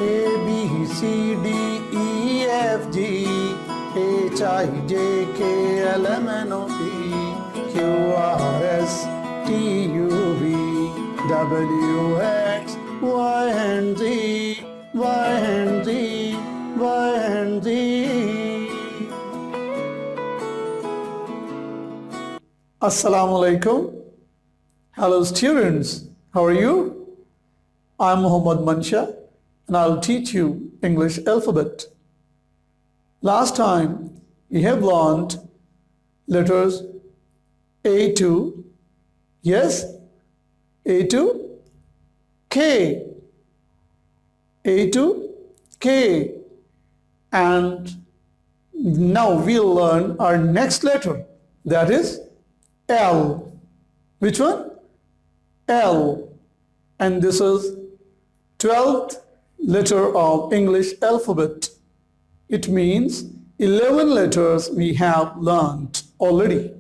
A, B, C, D, E, F, G, H, I, J, K, L, M, N, O, P, Q, R, S, T, U, V, W, X, Y, and Z, Y, and Z, Y, and Z. Assalamu alaikum. Hello students, how are you? I'm Muhammad Mansha and I'll teach you English alphabet. Last time we have learned letters A to, yes, A to K, A to K, and now we'll learn our next letter, that is L. Which one? L. And this is 12th letter of English alphabet. It means 11 letters we have learned already.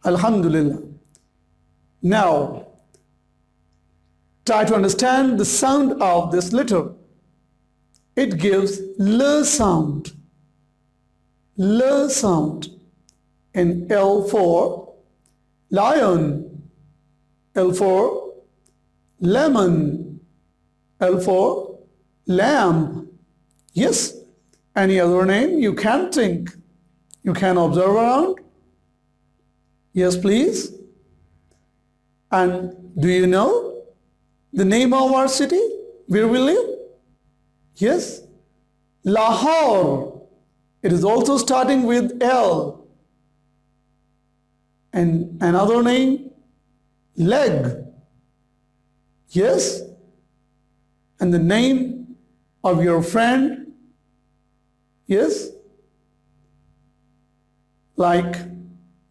Alhamdulillah. Now, try to understand the sound of this letter. It gives L sound. L sound. In L for lion, L for lemon, L for lamp. Yes, any other name you can think, you can observe around. Yes, please. And do you know the name of our city where we live? Yes, Lahore. It is also starting with L. And another name, leg. Yes. And the name of your friend, yes, like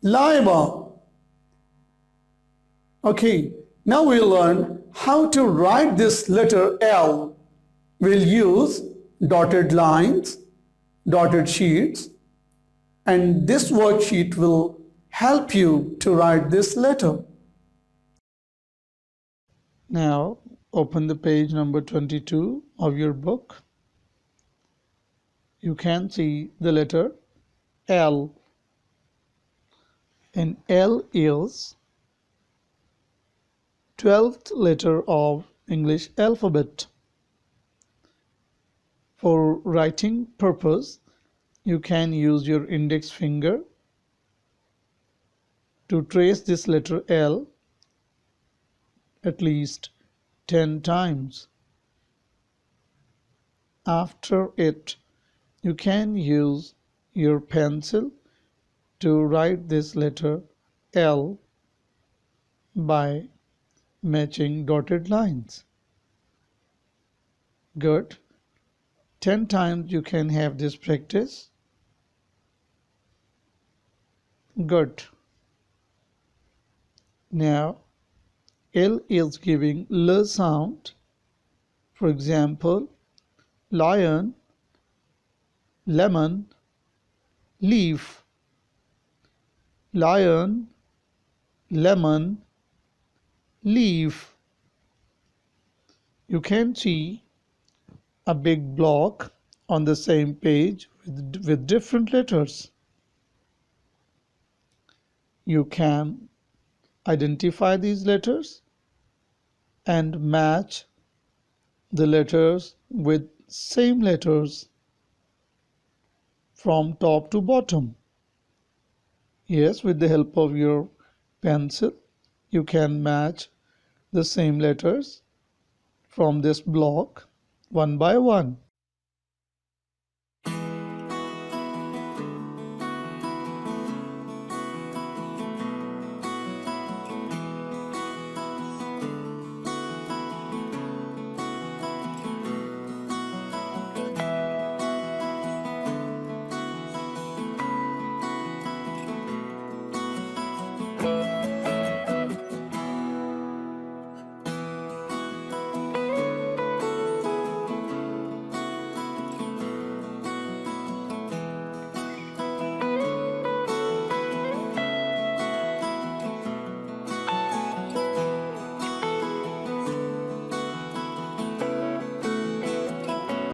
Laiba. Okay, now we'll learn how to write this letter L. We'll use dotted lines, dotted sheets, and this worksheet will help you to write this letter. Now open the page number 22 of your book. You can see the letter L. And L is 12th letter of English alphabet. For writing purpose, you can use your index finger to trace this letter L at least 10 times. After it, you can use your pencil to write this letter L by matching dotted lines. Good. 10 times you can have this practice. Good. Now, L is giving L sound. For example, lion, lemon, leaf. Lion, lemon, leaf. You can see a big block on the same page with different letters. You can identify these letters and match the letters with same letters from top to bottom. Yes, with the help of your pencil, you can match the same letters from this block one by one.